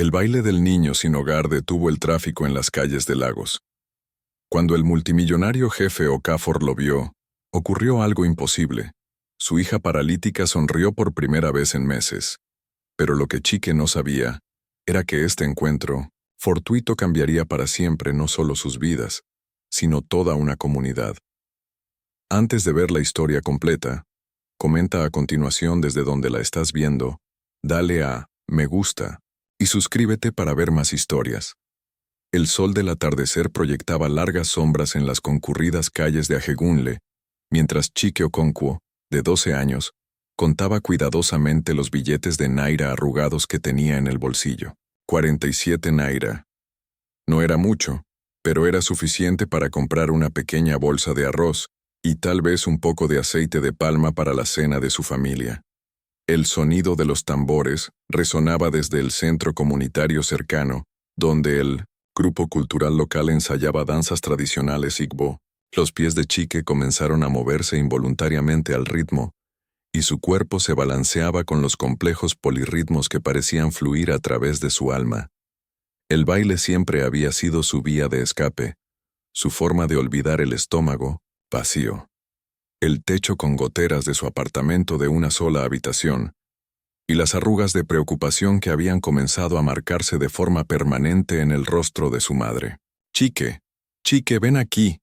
El baile del niño sin hogar detuvo el tráfico en las calles de Lagos. Cuando el multimillonario jefe Okafor lo vio, ocurrió algo imposible. Su hija paralítica sonrió por primera vez en meses. Pero lo que Chike no sabía era que este encuentro fortuito cambiaría para siempre no solo sus vidas, sino toda una comunidad. Antes de ver la historia completa, comenta a continuación desde donde la estás viendo, dale a me gusta y suscríbete para ver más historias. El sol del atardecer proyectaba largas sombras en las concurridas calles de Ajegunle, mientras Chike Okonkwo, de 12 años, contaba cuidadosamente los billetes de naira arrugados que tenía en el bolsillo. 47 naira. No era mucho, pero era suficiente para comprar una pequeña bolsa de arroz y tal vez un poco de aceite de palma para la cena de su familia. El sonido de los tambores resonaba desde el centro comunitario cercano, donde el grupo cultural local ensayaba danzas tradicionales Igbo. Los pies de Chike comenzaron a moverse involuntariamente al ritmo, y su cuerpo se balanceaba con los complejos polirritmos que parecían fluir a través de su alma. El baile siempre había sido su vía de escape, su forma de olvidar el estómago vacío. El techo con goteras de su apartamento de una sola habitación, y las arrugas de preocupación que habían comenzado a marcarse de forma permanente en el rostro de su madre. «Chike, Chike, ven aquí»,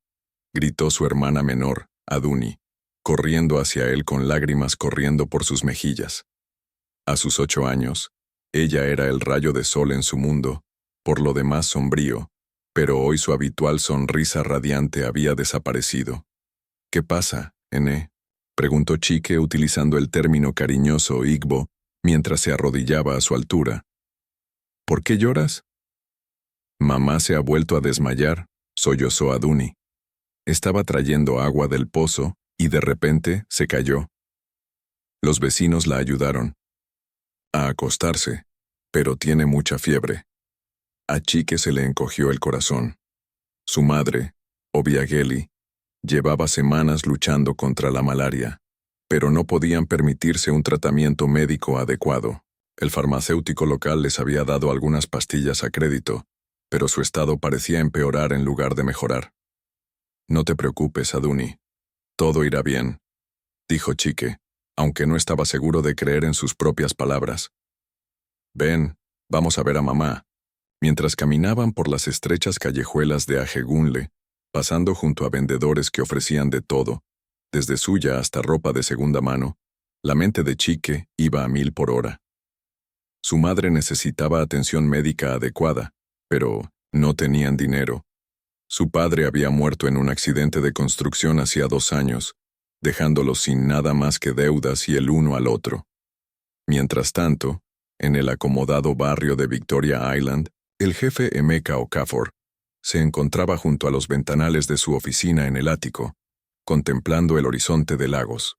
gritó su hermana menor, Aduni, corriendo hacia él con lágrimas corriendo por sus mejillas. A sus 8 años, ella era el rayo de sol en su mundo, por lo demás sombrío, pero hoy su habitual sonrisa radiante había desaparecido. «¿Qué pasa, Ene?», preguntó Chike utilizando el término cariñoso Igbo mientras se arrodillaba a su altura. «¿Por qué lloras?» «Mamá se ha vuelto a desmayar», sollozó Aduni. Estaba trayendo agua del pozo y de repente se cayó. Los vecinos la ayudaron a acostarse, pero tiene mucha fiebre. A Chike se le encogió el corazón. Su madre, Obiageli, llevaba semanas luchando contra la malaria, pero no podían permitirse un tratamiento médico adecuado. El farmacéutico local les había dado algunas pastillas a crédito, pero su estado parecía empeorar en lugar de mejorar. «No te preocupes, Aduni. Todo irá bien», dijo Chike, aunque no estaba seguro de creer en sus propias palabras. «Ven, vamos a ver a mamá». Mientras caminaban por las estrechas callejuelas de Ajegunle, pasando junto a vendedores que ofrecían de todo, desde suya hasta ropa de segunda mano, la mente de Chike iba a 1000 por hora. Su madre necesitaba atención médica adecuada, pero no tenían dinero. Su padre había muerto en un accidente de construcción hacía 2 años, dejándolos sin nada más que deudas y el uno al otro. Mientras tanto, en el acomodado barrio de Victoria Island, el jefe Emeka Okafor se encontraba junto a los ventanales de su oficina en el ático, contemplando el horizonte de Lagos.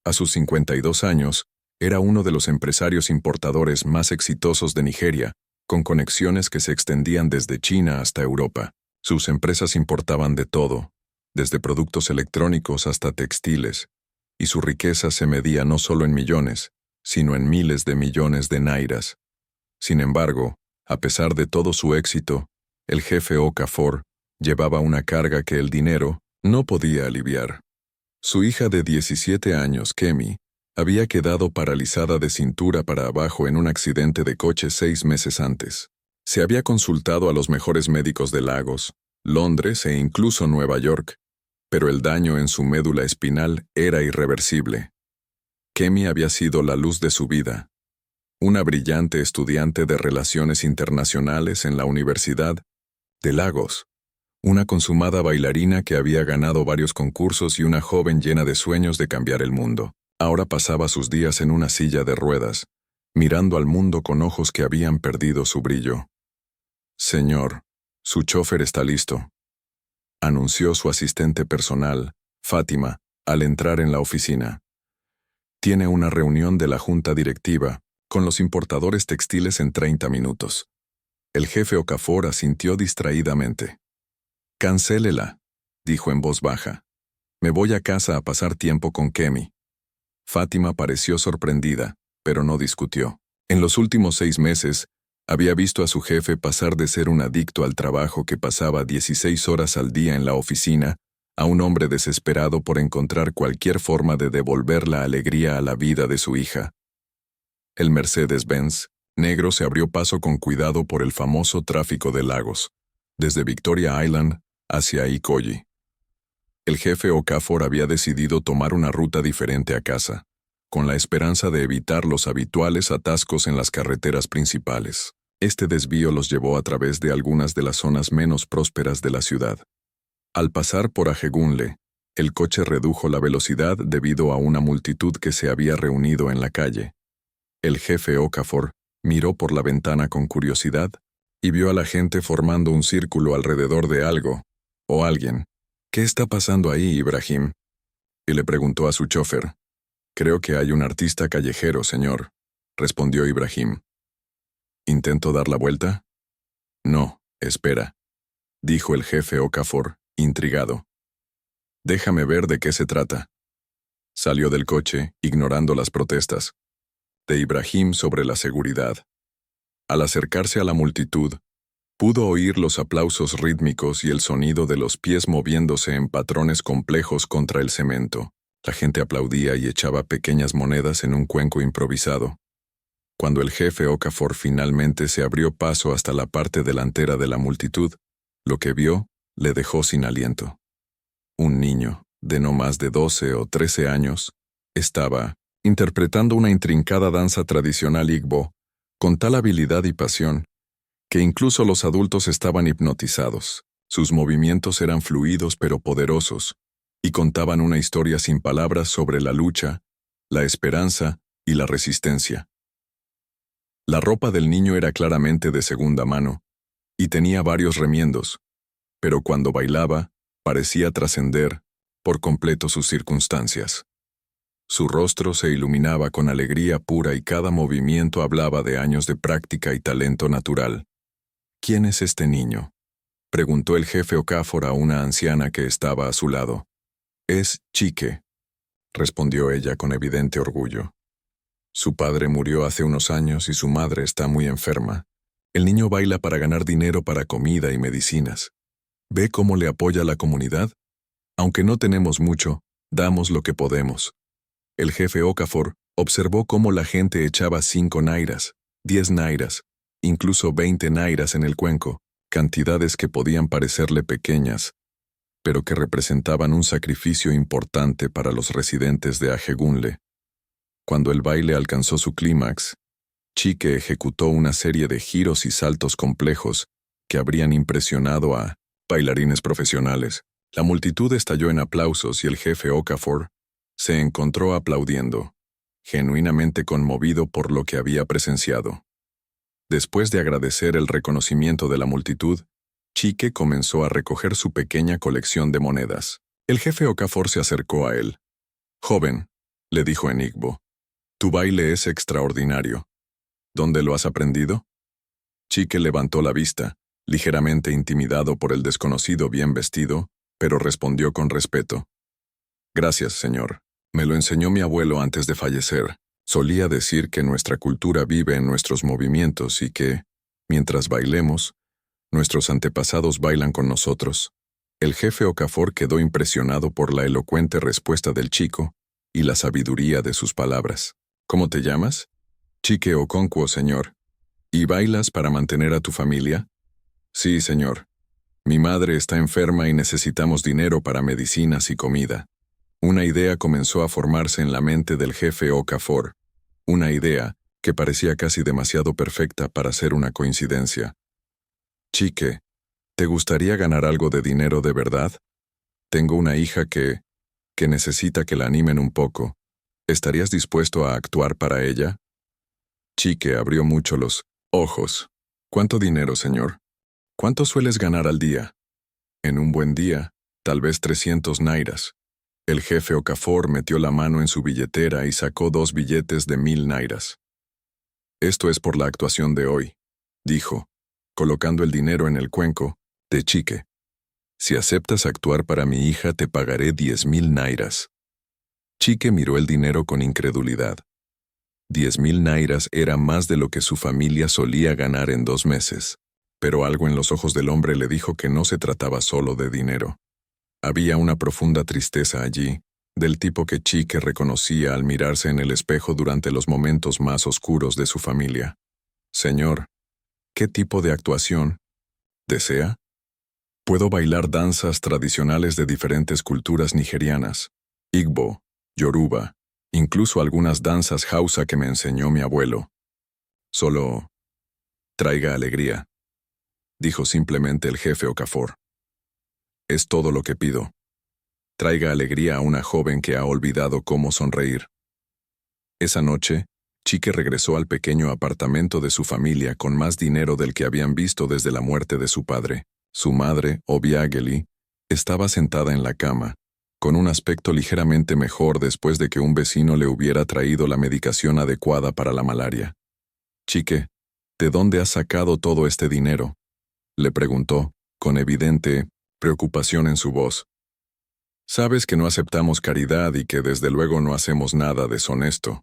A sus 52 años, era uno de los empresarios importadores más exitosos de Nigeria, con conexiones que se extendían desde China hasta Europa. Sus empresas importaban de todo, desde productos electrónicos hasta textiles, y su riqueza se medía no solo en millones, sino en miles de millones de nairas. Sin embargo, a pesar de todo su éxito, el jefe Okafor llevaba una carga que el dinero no podía aliviar. Su hija de 17 años, Kemi, había quedado paralizada de cintura para abajo en un accidente de coche 6 meses antes. Se había consultado a los mejores médicos de Lagos, Londres e incluso Nueva York, pero el daño en su médula espinal era irreversible. Kemi había sido la luz de su vida. Una brillante estudiante de Relaciones Internacionales en la Universidad de Lagos, una consumada bailarina que había ganado varios concursos y una joven llena de sueños de cambiar el mundo. Ahora pasaba sus días en una silla de ruedas, mirando al mundo con ojos que habían perdido su brillo. «Señor, su chofer está listo», anunció su asistente personal, Fátima, al entrar en la oficina. «Tiene una reunión de la junta directiva con los importadores textiles en 30 minutos. El jefe Okafor asintió distraídamente. «Cancélela», dijo en voz baja. «Me voy a casa a pasar tiempo con Kemi». Fátima pareció sorprendida, pero no discutió. En los últimos 6 meses, Había visto a su jefe pasar de ser un adicto al trabajo que pasaba 16 horas al día en la oficina a un hombre desesperado por encontrar cualquier forma de devolver la alegría a la vida de su hija. El Mercedes-Benz negro se abrió paso con cuidado por el famoso tráfico de Lagos, desde Victoria Island hacia Ikoyi. El jefe Okafor había decidido tomar una ruta diferente a casa, con la esperanza de evitar los habituales atascos en las carreteras principales. Este desvío los llevó a través de algunas de las zonas menos prósperas de la ciudad. Al pasar por Ajegunle, el coche redujo la velocidad debido a una multitud que se había reunido en la calle. El jefe Okafor miró por la ventana con curiosidad y vio a la gente formando un círculo alrededor de algo, o alguien. «¿Qué está pasando ahí, Ibrahim?», y le preguntó a su chofer. «Creo que hay un artista callejero, señor», respondió Ibrahim. «¿Intento dar la vuelta?» «No, espera», dijo el jefe Okafor, intrigado. «Déjame ver de qué se trata». Salió del coche, ignorando las protestas de Ibrahim sobre la seguridad. Al acercarse a la multitud, pudo oír los aplausos rítmicos y el sonido de los pies moviéndose en patrones complejos contra el cemento. La gente aplaudía y echaba pequeñas monedas en un cuenco improvisado. Cuando el jefe Okafor finalmente se abrió paso hasta la parte delantera de la multitud, lo que vio le dejó sin aliento. Un niño, de no más de 12 o 13 años, estaba interpretando una intrincada danza tradicional Igbo, con tal habilidad y pasión, que incluso los adultos estaban hipnotizados. Sus movimientos eran fluidos pero poderosos, y contaban una historia sin palabras sobre la lucha, la esperanza y la resistencia. La ropa del niño era claramente de segunda mano, y tenía varios remiendos, pero cuando bailaba, parecía trascender por completo sus circunstancias. Su rostro se iluminaba con alegría pura y cada movimiento hablaba de años de práctica y talento natural. «¿Quién es este niño?», preguntó el jefe Okafor a una anciana que estaba a su lado. «Es Chike», respondió ella con evidente orgullo. «Su padre murió hace unos años y su madre está muy enferma. El niño baila para ganar dinero para comida y medicinas. ¿Ve cómo le apoya a la comunidad? Aunque no tenemos mucho, damos lo que podemos». El jefe Okafor observó cómo la gente echaba 5 nairas, 10 nairas, incluso 20 nairas en el cuenco, cantidades que podían parecerle pequeñas, pero que representaban un sacrificio importante para los residentes de Ajegunle. Cuando el baile alcanzó su clímax, Chike ejecutó una serie de giros y saltos complejos que habrían impresionado a bailarines profesionales. La multitud estalló en aplausos y el jefe Okafor se encontró aplaudiendo, genuinamente conmovido por lo que había presenciado. Después de agradecer el reconocimiento de la multitud, Chike comenzó a recoger su pequeña colección de monedas. El jefe Okafor se acercó a él. «Joven», le dijo en Igbo, «tu baile es extraordinario. ¿Dónde lo has aprendido?» Chike levantó la vista, ligeramente intimidado por el desconocido bien vestido, pero respondió con respeto. «Gracias, señor. Me lo enseñó mi abuelo antes de fallecer. Solía decir que nuestra cultura vive en nuestros movimientos y que, mientras bailemos, nuestros antepasados bailan con nosotros». El jefe Okafor quedó impresionado por la elocuente respuesta del chico y la sabiduría de sus palabras. «¿Cómo te llamas?» «Chike Okonkwo, señor». «¿Y bailas para mantener a tu familia?» «Sí, señor. Mi madre está enferma y necesitamos dinero para medicinas y comida». Una idea comenzó a formarse en la mente del jefe Okafor, una idea que parecía casi demasiado perfecta para ser una coincidencia. «Chike, ¿te gustaría ganar algo de dinero de verdad? Tengo una hija que necesita que la animen un poco. ¿Estarías dispuesto a actuar para ella?» Chike abrió mucho los ojos. «¿Cuánto dinero, señor? ¿Cuánto sueles ganar al día?» «En un buen día, tal vez 300 nairas». El jefe Okafor metió la mano en su billetera y sacó 2 billetes de 1000 nairas. «Esto es por la actuación de hoy», dijo, colocando el dinero en el cuenco de Chike. «Si aceptas actuar para mi hija, te pagaré 10.000 nairas». Chike miró el dinero con incredulidad. 10,000 nairas era más de lo que su familia solía ganar en 2 meses. Pero algo en los ojos del hombre le dijo que no se trataba solo de dinero. Había una profunda tristeza allí, del tipo que Chique reconocía al mirarse en el espejo durante los momentos más oscuros de su familia. Señor, ¿qué tipo de actuación desea? Puedo bailar danzas tradicionales de diferentes culturas nigerianas, Igbo, Yoruba, incluso algunas danzas Hausa que me enseñó mi abuelo. Solo traiga alegría, dijo simplemente el jefe Okafor. Es todo lo que pido. Traiga alegría a una joven que ha olvidado cómo sonreír. Esa noche, Chique regresó al pequeño apartamento de su familia con más dinero del que habían visto desde la muerte de su padre. Su madre, Obiageli, estaba sentada en la cama, con un aspecto ligeramente mejor después de que un vecino le hubiera traído la medicación adecuada para la malaria. Chique, ¿de dónde has sacado todo este dinero?, le preguntó, con evidente preocupación en su voz. Sabes que no aceptamos caridad y que desde luego no hacemos nada deshonesto.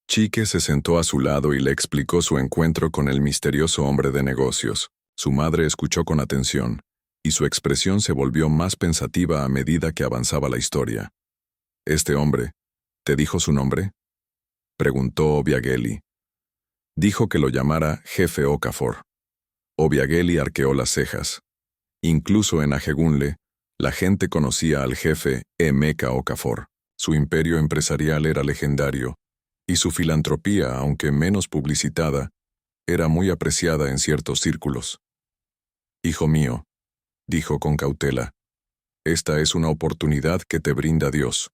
Chique se sentó a su lado y le explicó su encuentro con el misterioso hombre de negocios. Su madre escuchó con atención, y su expresión se volvió más pensativa a medida que avanzaba la historia. «¿Este hombre, te dijo su nombre?», preguntó Obiageli. Dijo que lo llamara jefe Okafor. Obiageli arqueó las cejas. Incluso en Ajegunle, la gente conocía al jefe Emeka Okafor. Su imperio empresarial era legendario, y su filantropía, aunque menos publicitada, era muy apreciada en ciertos círculos. «Hijo mío», dijo con cautela, «esta es una oportunidad que te brinda Dios,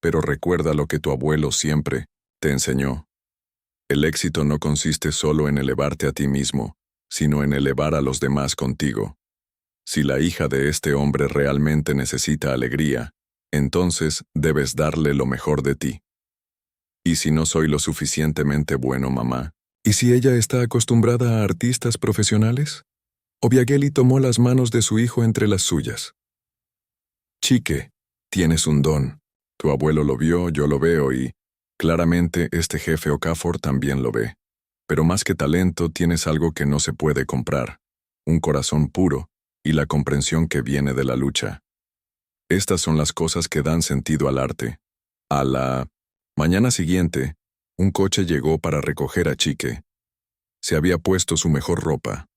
pero recuerda lo que tu abuelo siempre te enseñó. El éxito no consiste solo en elevarte a ti mismo, sino en elevar a los demás contigo. Si la hija de este hombre realmente necesita alegría, entonces debes darle lo mejor de ti. ¿Y si no soy lo suficientemente bueno, mamá? ¿Y si ella está acostumbrada a artistas profesionales?». Obiageli tomó las manos de su hijo entre las suyas. «Chique, tienes un don. Tu abuelo lo vio, yo lo veo y, claramente, este jefe Okafor también lo ve. Pero más que talento, tienes algo que no se puede comprar, un corazón puro y la comprensión que viene de la lucha. Estas son las cosas que dan sentido al arte». A la mañana siguiente, un coche llegó para recoger a Chique. Se había puesto su mejor ropa,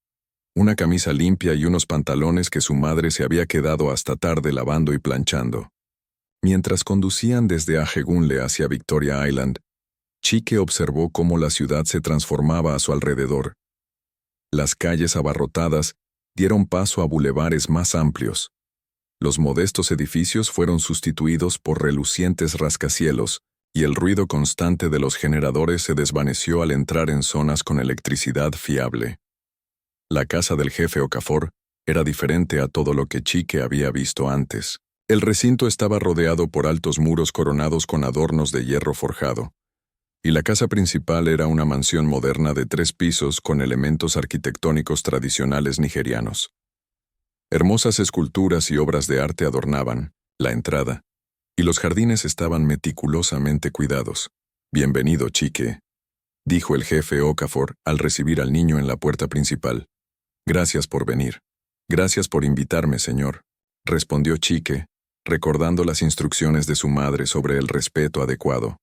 una camisa limpia y unos pantalones que su madre se había quedado hasta tarde lavando y planchando. Mientras conducían desde Ajegunle hacia Victoria Island, Chique observó cómo la ciudad se transformaba a su alrededor. Las calles abarrotadas dieron paso a bulevares más amplios. Los modestos edificios fueron sustituidos por relucientes rascacielos, y el ruido constante de los generadores se desvaneció al entrar en zonas con electricidad fiable. La casa del jefe Okafor era diferente a todo lo que Chique había visto antes. El recinto estaba rodeado por altos muros coronados con adornos de hierro forjado, y la casa principal era una mansión moderna de 3 pisos con elementos arquitectónicos tradicionales nigerianos. Hermosas esculturas y obras de arte adornaban la entrada, y los jardines estaban meticulosamente cuidados. «Bienvenido, Chique», dijo el jefe Okafor al recibir al niño en la puerta principal. «Gracias por venir». «Gracias por invitarme, señor», respondió Chique, recordando las instrucciones de su madre sobre el respeto adecuado.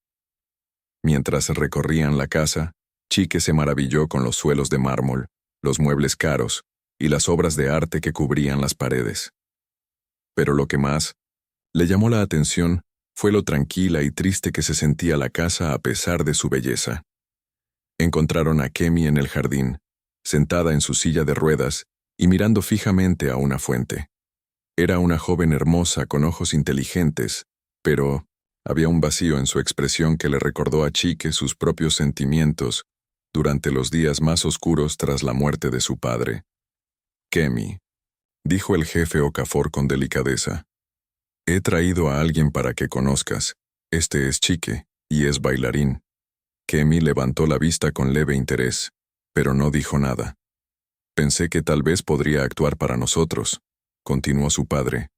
Mientras recorrían la casa, Chique se maravilló con los suelos de mármol, los muebles caros y las obras de arte que cubrían las paredes. Pero lo que más le llamó la atención fue lo tranquila y triste que se sentía la casa a pesar de su belleza. Encontraron a Kemi en el jardín, sentada en su silla de ruedas y mirando fijamente a una fuente. Era una joven hermosa con ojos inteligentes, pero había un vacío en su expresión que le recordó a Chique sus propios sentimientos durante los días más oscuros tras la muerte de su padre. «Kemi», dijo el jefe Okafor con delicadeza, «he traído a alguien para que conozcas. Este es Chique, y es bailarín». Kemi levantó la vista con leve interés, pero no dijo nada. «Pensé que tal vez podría actuar para nosotros», continuó su padre.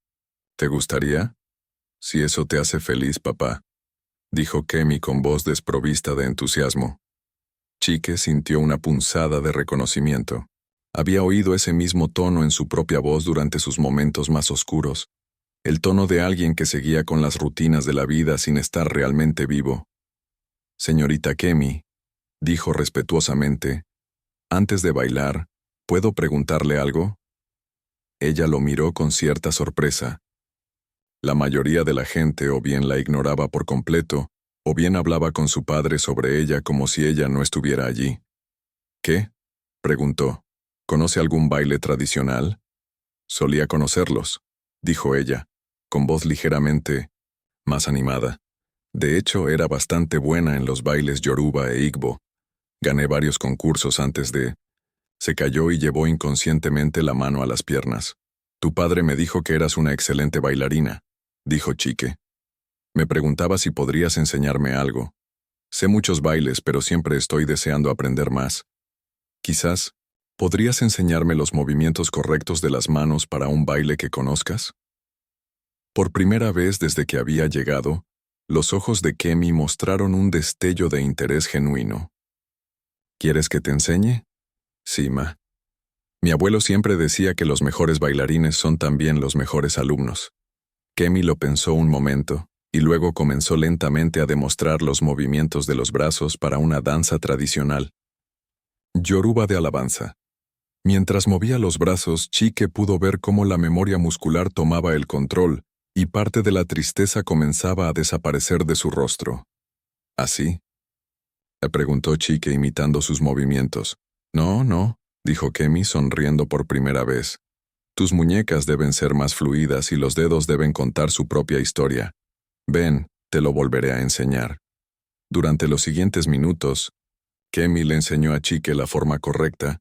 «¿Te gustaría? Si eso te hace feliz, papá», dijo Kemi con voz desprovista de entusiasmo. Chike sintió una punzada de reconocimiento. Había oído ese mismo tono en su propia voz durante sus momentos más oscuros, el tono de alguien que seguía con las rutinas de la vida sin estar realmente vivo. Señorita Kemi, dijo respetuosamente, antes de bailar, ¿puedo preguntarle algo? Ella lo miró con cierta sorpresa. La mayoría de la gente o bien la ignoraba por completo, o bien hablaba con su padre sobre ella como si ella no estuviera allí. ¿Qué? Preguntó. ¿Conoce algún baile tradicional? Solía conocerlos, dijo ella, con voz ligeramente más animada. De hecho, era bastante buena en los bailes Yoruba e Igbo. Gané varios concursos antes de... Se cayó y llevó inconscientemente la mano a las piernas. Tu padre me dijo que eras una excelente bailarina, dijo Chike. Me preguntaba si podrías enseñarme algo. Sé muchos bailes, pero siempre estoy deseando aprender más. Quizás, ¿podrías enseñarme los movimientos correctos de las manos para un baile que conozcas? Por primera vez desde que había llegado, los ojos de Kemi mostraron un destello de interés genuino. ¿Quieres que te enseñe? Sí, ma. Mi abuelo siempre decía que los mejores bailarines son también los mejores alumnos. Kemi lo pensó un momento, y luego comenzó lentamente a demostrar los movimientos de los brazos para una danza tradicional. Yoruba de alabanza. Mientras movía los brazos, Chike pudo ver cómo la memoria muscular tomaba el control, y parte de la tristeza comenzaba a desaparecer de su rostro. ¿Así? Le preguntó Chike imitando sus movimientos. No, dijo Kemi sonriendo por primera vez. Tus muñecas deben ser más fluidas y los dedos deben contar su propia historia. Ven, te lo volveré a enseñar. Durante los siguientes minutos, Kemi le enseñó a Chike la forma correcta,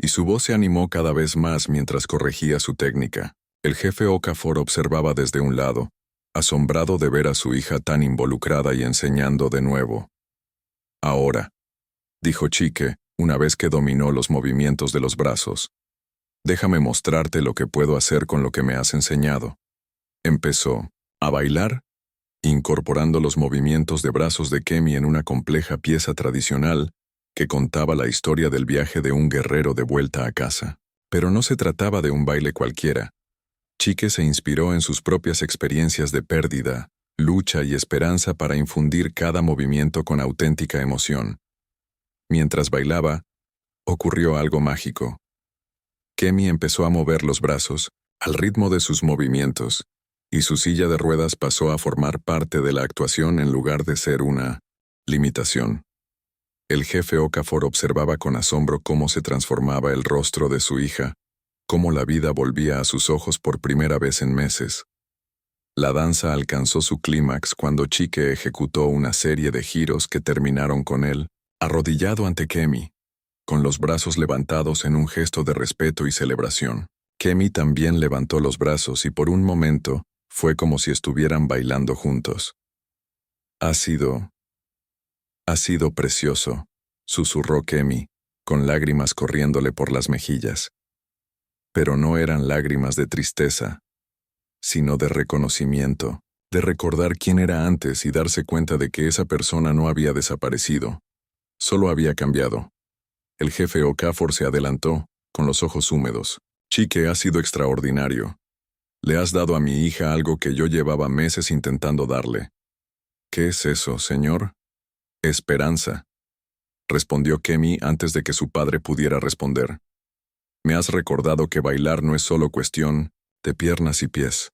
y su voz se animó cada vez más mientras corregía su técnica. El jefe Okafor observaba desde un lado, asombrado de ver a su hija tan involucrada y enseñando de nuevo. Ahora, dijo Chike, una vez que dominó los movimientos de los brazos. Déjame mostrarte lo que puedo hacer con lo que me has enseñado. Empezó a bailar, incorporando los movimientos de brazos de Kemi en una compleja pieza tradicional que contaba la historia del viaje de un guerrero de vuelta a casa. Pero no se trataba de un baile cualquiera. Chike se inspiró en sus propias experiencias de pérdida, lucha y esperanza para infundir cada movimiento con auténtica emoción. Mientras bailaba, ocurrió algo mágico. Kemi empezó a mover los brazos, al ritmo de sus movimientos, y su silla de ruedas pasó a formar parte de la actuación en lugar de ser una limitación. El jefe Okafor observaba con asombro cómo se transformaba el rostro de su hija, cómo la vida volvía a sus ojos por primera vez en meses. La danza alcanzó su clímax cuando Chike ejecutó una serie de giros que terminaron con él, arrodillado ante Kemi, con los brazos levantados en un gesto de respeto y celebración. Kemi también levantó los brazos y por un momento fue como si estuvieran bailando juntos. Ha sido precioso, susurró Kemi, con lágrimas corriéndole por las mejillas. Pero no eran lágrimas de tristeza, sino de reconocimiento, de recordar quién era antes y darse cuenta de que esa persona no había desaparecido, solo había cambiado. El jefe Okafor se adelantó, con los ojos húmedos. Chike ha sido extraordinario. Le has dado a mi hija algo que yo llevaba meses intentando darle. ¿Qué es eso, señor? Esperanza, respondió Kemi antes de que su padre pudiera responder. Me has recordado que bailar no es solo cuestión de piernas y pies.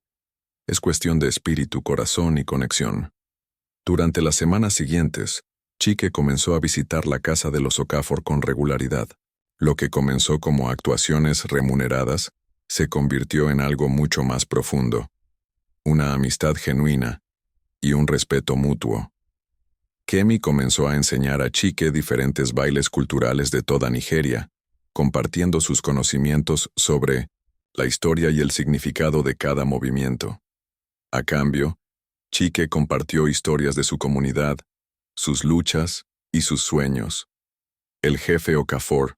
Es cuestión de espíritu, corazón y conexión. Durante las semanas siguientes, Chike comenzó a visitar la casa de los Okafor con regularidad. Lo que comenzó como actuaciones remuneradas se convirtió en algo mucho más profundo. Una amistad genuina y un respeto mutuo. Kemi comenzó a enseñar a Chike diferentes bailes culturales de toda Nigeria, compartiendo sus conocimientos sobre la historia y el significado de cada movimiento. A cambio, Chike compartió historias de su comunidad, sus luchas y sus sueños. El jefe Okafor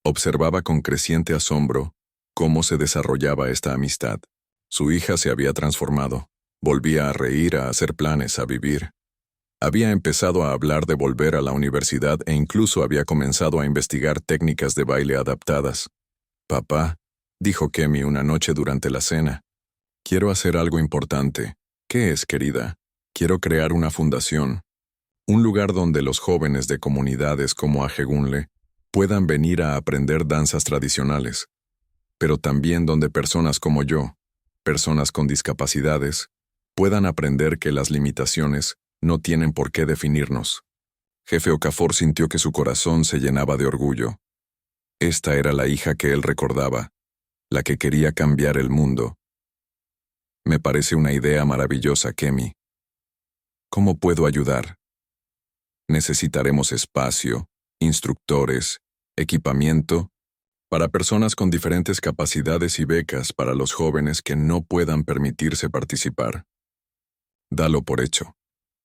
observaba con creciente asombro cómo se desarrollaba esta amistad. Su hija se había transformado, volvía a reír, a hacer planes, a vivir. Había empezado a hablar de volver a la universidad e incluso había comenzado a investigar técnicas de baile adaptadas. «Papá», dijo Kemi una noche durante la cena, «quiero hacer algo importante». «¿Qué es, querida?» «Quiero crear una fundación. Un lugar donde los jóvenes de comunidades como Ajegunle puedan venir a aprender danzas tradicionales, pero también donde personas como yo, personas con discapacidades, puedan aprender que las limitaciones no tienen por qué definirnos». Jefe Okafor sintió que su corazón se llenaba de orgullo. Esta era la hija que él recordaba, la que quería cambiar el mundo. «Me parece una idea maravillosa, Kemi. ¿Cómo puedo ayudar?» «Necesitaremos espacio, instructores, equipamiento, para personas con diferentes capacidades y becas para los jóvenes que no puedan permitirse participar». «Dalo por hecho»,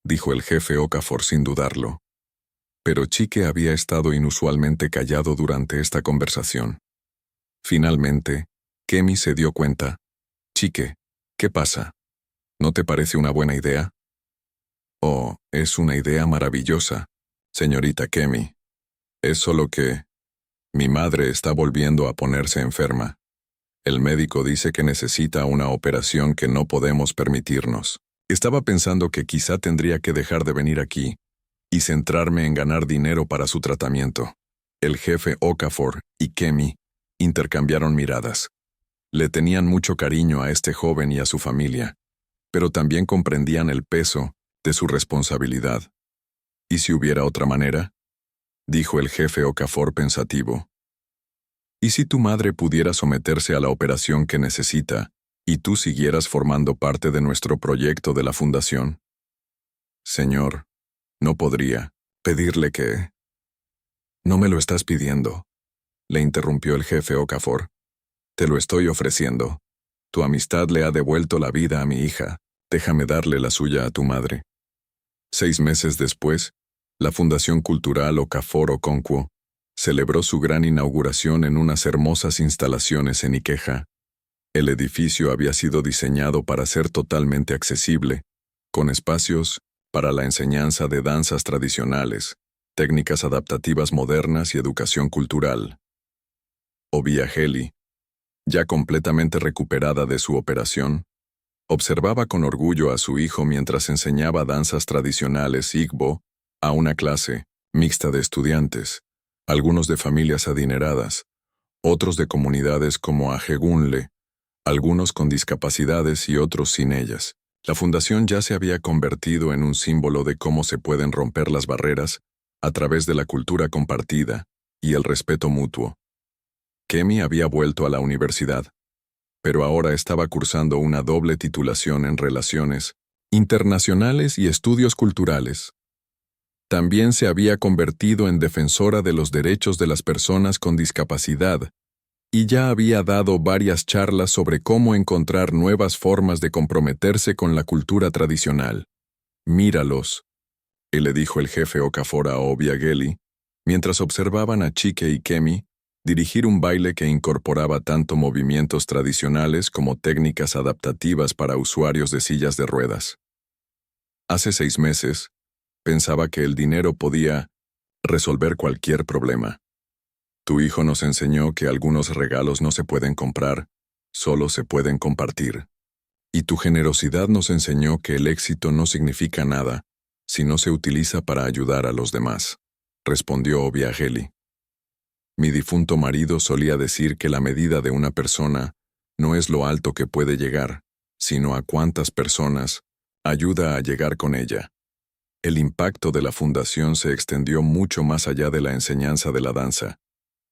dijo el jefe Okafor sin dudarlo. Pero Chike había estado inusualmente callado durante esta conversación. Finalmente, Kemi se dio cuenta. «Chike, ¿qué pasa? ¿No te parece una buena idea?» «Oh, es una idea maravillosa, señorita Kemi. Es solo que mi madre está volviendo a ponerse enferma. El médico dice que necesita una operación que no podemos permitirnos. Estaba pensando que quizá tendría que dejar de venir aquí y centrarme en ganar dinero para su tratamiento». El jefe Okafor y Kemi intercambiaron miradas. Le tenían mucho cariño a este joven y a su familia, pero también comprendían el peso de su responsabilidad. «¿Y si hubiera otra manera?», dijo el jefe Okafor pensativo. «¿Y si tu madre pudiera someterse a la operación que necesita y tú siguieras formando parte de nuestro proyecto de la fundación?» «Señor, no podría pedirle que...» «No me lo estás pidiendo», le interrumpió el jefe Okafor. «Te lo estoy ofreciendo. Tu amistad le ha devuelto la vida a mi hija. Déjame darle la suya a tu madre». 6 meses después, la Fundación Cultural Okafor Okonkwo celebró su gran inauguración en unas hermosas instalaciones en Ikeja. El edificio había sido diseñado para ser totalmente accesible, con espacios para la enseñanza de danzas tradicionales, técnicas adaptativas modernas y educación cultural. Obiageli, ya completamente recuperada de su operación, observaba con orgullo a su hijo mientras enseñaba danzas tradicionales Igbo a una clase mixta de estudiantes, algunos de familias adineradas, otros de comunidades como Ajegunle, algunos con discapacidades y otros sin ellas. La fundación ya se había convertido en un símbolo de cómo se pueden romper las barreras a través de la cultura compartida y el respeto mutuo. Kemi había vuelto a la universidad, pero ahora estaba cursando una doble titulación en Relaciones Internacionales y Estudios Culturales. También se había convertido en defensora de los derechos de las personas con discapacidad y ya había dado varias charlas sobre cómo encontrar nuevas formas de comprometerse con la cultura tradicional. «Míralos», le dijo el jefe Okafor a Obiageli, mientras observaban a Chike y Kemi dirigir un baile que incorporaba tanto movimientos tradicionales como técnicas adaptativas para usuarios de sillas de ruedas. Hace 6 meses, pensaba que el dinero podía resolver cualquier problema. Tu hijo nos enseñó que algunos regalos no se pueden comprar, solo se pueden compartir. Y tu generosidad nos enseñó que el éxito no significa nada si no se utiliza para ayudar a los demás, respondió Obiageli. Mi difunto marido solía decir que la medida de una persona no es lo alto que puede llegar, sino a cuántas personas ayuda a llegar con ella. El impacto de la fundación se extendió mucho más allá de la enseñanza de la danza.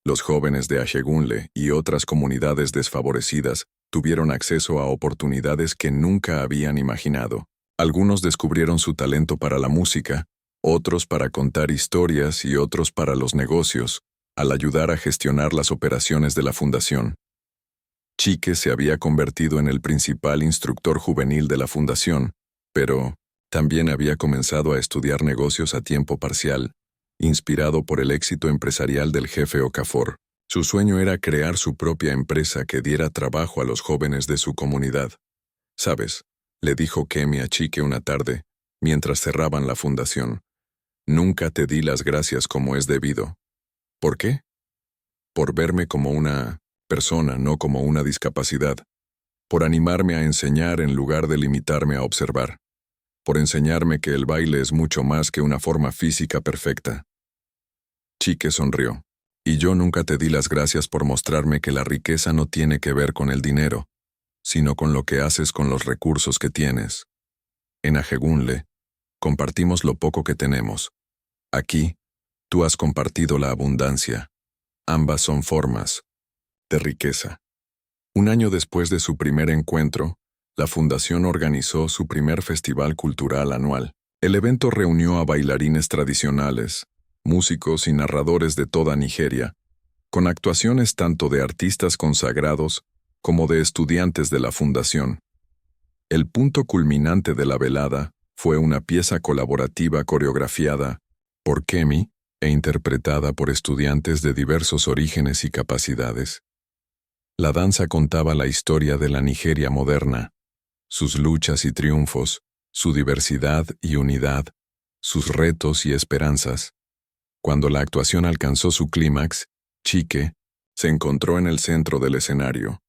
Los jóvenes de Ajegunle y otras comunidades desfavorecidas tuvieron acceso a oportunidades que nunca habían imaginado. Algunos descubrieron su talento para la música, otros para contar historias y otros para los negocios, al ayudar a gestionar las operaciones de la fundación. Chike se había convertido en el principal instructor juvenil de la fundación, pero también había comenzado a estudiar negocios a tiempo parcial, inspirado por el éxito empresarial del jefe Okafor. Su sueño era crear su propia empresa que diera trabajo a los jóvenes de su comunidad. «¿Sabes?», le dijo Kemi a Chike una tarde, mientras cerraban la fundación. Nunca te di las gracias como es debido. ¿Por qué? Por verme como una persona, no como una discapacidad. Por animarme a enseñar en lugar de limitarme a observar. Por enseñarme que el baile es mucho más que una forma física perfecta. Chique sonrió. Y yo nunca te di las gracias por mostrarme que la riqueza no tiene que ver con el dinero, sino con lo que haces con los recursos que tienes. En Ajegunle, compartimos lo poco que tenemos. Aquí, tú has compartido la abundancia. Ambas son formas de riqueza. Un año después de su primer encuentro, la Fundación organizó su primer festival cultural anual. El evento reunió a bailarines tradicionales, músicos y narradores de toda Nigeria, con actuaciones tanto de artistas consagrados como de estudiantes de la Fundación. El punto culminante de la velada fue una pieza colaborativa coreografiada por Kemi e interpretada por estudiantes de diversos orígenes y capacidades. La danza contaba la historia de la Nigeria moderna, sus luchas y triunfos, su diversidad y unidad, sus retos y esperanzas. Cuando la actuación alcanzó su clímax, Chike se encontró en el centro del escenario,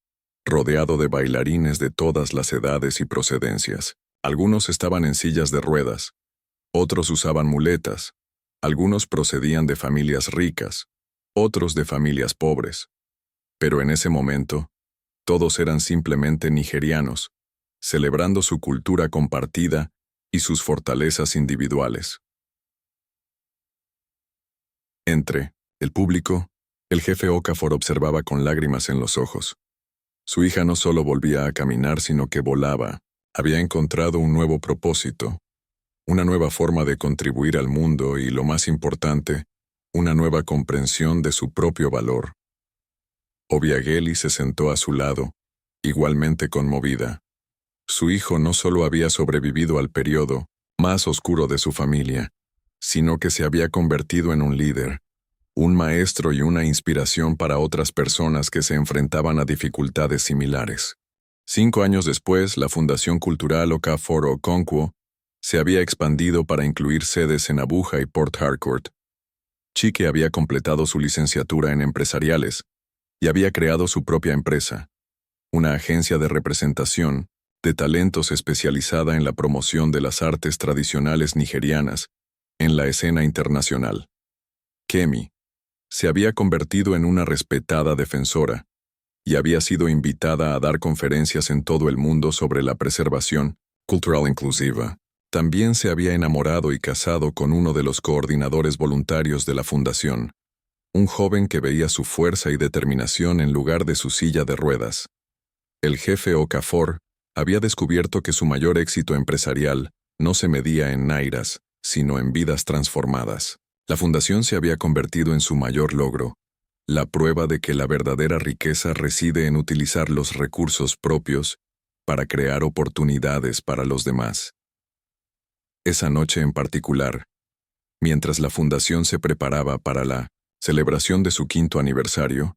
rodeado de bailarines de todas las edades y procedencias. Algunos estaban en sillas de ruedas, otros usaban muletas, algunos procedían de familias ricas, otros de familias pobres. Pero en ese momento, todos eran simplemente nigerianos, celebrando su cultura compartida y sus fortalezas individuales. Entre el público, el jefe Okafor observaba con lágrimas en los ojos. Su hija no solo volvía a caminar, sino que volaba. Había encontrado un nuevo propósito, una nueva forma de contribuir al mundo y, lo más importante, una nueva comprensión de su propio valor. Obiageli se sentó a su lado, igualmente conmovida. Su hijo no solo había sobrevivido al periodo más oscuro de su familia, sino que se había convertido en un líder, un maestro y una inspiración para otras personas que se enfrentaban a dificultades similares. 5 años después, la Fundación Cultural Okafor Okonkwo se había expandido para incluir sedes en Abuja y Port Harcourt. Chike había completado su licenciatura en empresariales y había creado su propia empresa, una agencia de representación de talentos especializada en la promoción de las artes tradicionales nigerianas en la escena internacional. Kemi se había convertido en una respetada defensora y había sido invitada a dar conferencias en todo el mundo sobre la preservación cultural inclusiva. También se había enamorado y casado con uno de los coordinadores voluntarios de la fundación, un joven que veía su fuerza y determinación en lugar de su silla de ruedas. El jefe Okafor había descubierto que su mayor éxito empresarial no se medía en nairas, sino en vidas transformadas. La fundación se había convertido en su mayor logro, la prueba de que la verdadera riqueza reside en utilizar los recursos propios para crear oportunidades para los demás. Esa noche en particular, mientras la fundación se preparaba para la celebración de su 5º aniversario,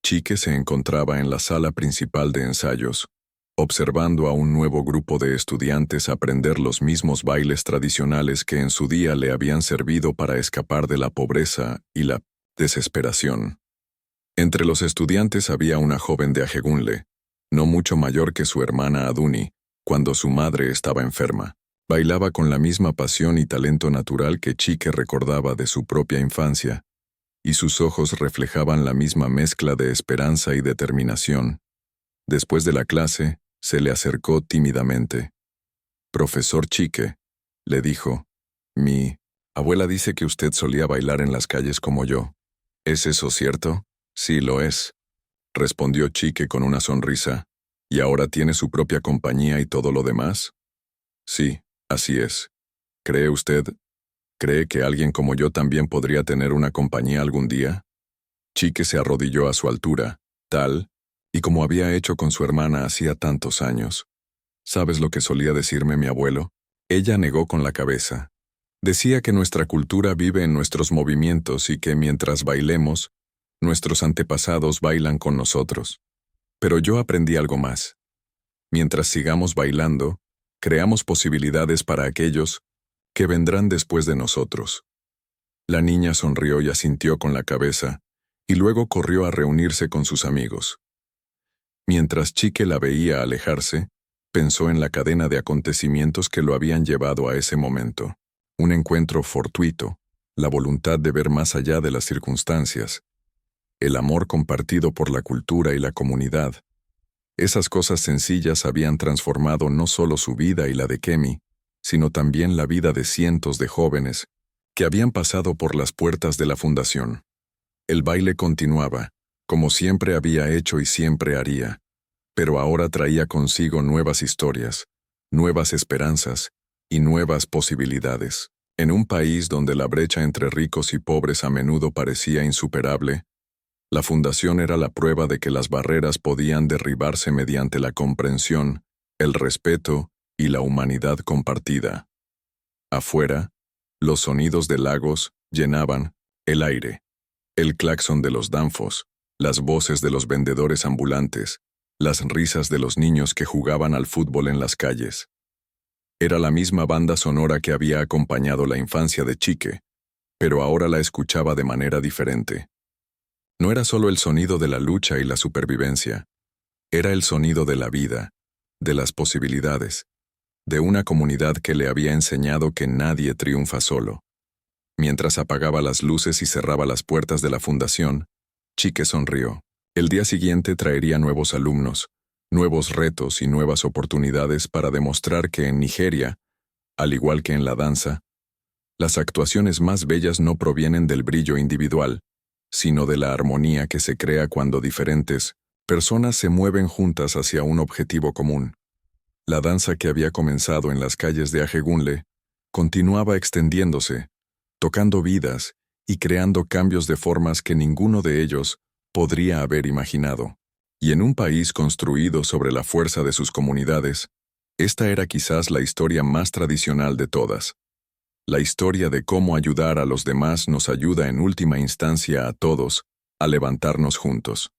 Chike se encontraba en la sala principal de ensayos, observando a un nuevo grupo de estudiantes aprender los mismos bailes tradicionales que en su día le habían servido para escapar de la pobreza y la desesperación. Entre los estudiantes había una joven de Ajegunle, no mucho mayor que su hermana Aduni, cuando su madre estaba enferma. Bailaba con la misma pasión y talento natural que Chike recordaba de su propia infancia, y sus ojos reflejaban la misma mezcla de esperanza y determinación. Después de la clase, se le acercó tímidamente. «Profesor Chike», le dijo, «mi abuela dice que usted solía bailar en las calles como yo. ¿Es eso cierto?» «Sí, lo es», respondió Chike con una sonrisa. «¿Y ahora tiene su propia compañía y todo lo demás?» «Sí, así es. ¿Cree que alguien como yo también podría tener una compañía algún día?» Chike se arrodilló a su altura, tal y como había hecho con su hermana hacía tantos años. ¿Sabes lo que solía decirme mi abuelo? Ella negó con la cabeza. Decía que nuestra cultura vive en nuestros movimientos y que mientras bailemos, nuestros antepasados bailan con nosotros. Pero yo aprendí algo más. Mientras sigamos bailando, creamos posibilidades para aquellos que vendrán después de nosotros. La niña sonrió y asintió con la cabeza, y luego corrió a reunirse con sus amigos. Mientras Chique la veía alejarse, pensó en la cadena de acontecimientos que lo habían llevado a ese momento. Un encuentro fortuito, la voluntad de ver más allá de las circunstancias, el amor compartido por la cultura y la comunidad. Esas cosas sencillas habían transformado no solo su vida y la de Kemi, sino también la vida de cientos de jóvenes que habían pasado por las puertas de la fundación. El baile continuaba, como siempre había hecho y siempre haría, pero ahora traía consigo nuevas historias, nuevas esperanzas y nuevas posibilidades. En un país donde la brecha entre ricos y pobres a menudo parecía insuperable, la fundación era la prueba de que las barreras podían derribarse mediante la comprensión, el respeto y la humanidad compartida. Afuera, los sonidos de lagos llenaban el aire. El claxon de los danfos, las voces de los vendedores ambulantes, las risas de los niños que jugaban al fútbol en las calles. Era la misma banda sonora que había acompañado la infancia de Chique, pero ahora la escuchaba de manera diferente. No era solo el sonido de la lucha y la supervivencia, era el sonido de la vida, de las posibilidades, de una comunidad que le había enseñado que nadie triunfa solo. Mientras apagaba las luces y cerraba las puertas de la fundación, Chique sonrió. El día siguiente traería nuevos alumnos, nuevos retos y nuevas oportunidades para demostrar que en Nigeria, al igual que en la danza, las actuaciones más bellas no provienen del brillo individual, sino de la armonía que se crea cuando diferentes personas se mueven juntas hacia un objetivo común. La danza que había comenzado en las calles de Ajegunle continuaba extendiéndose, tocando vidas y creando cambios de formas que ninguno de ellos podría haber imaginado. Y en un país construido sobre la fuerza de sus comunidades, esta era quizás la historia más tradicional de todas. La historia de cómo ayudar a los demás nos ayuda en última instancia a todos a levantarnos juntos.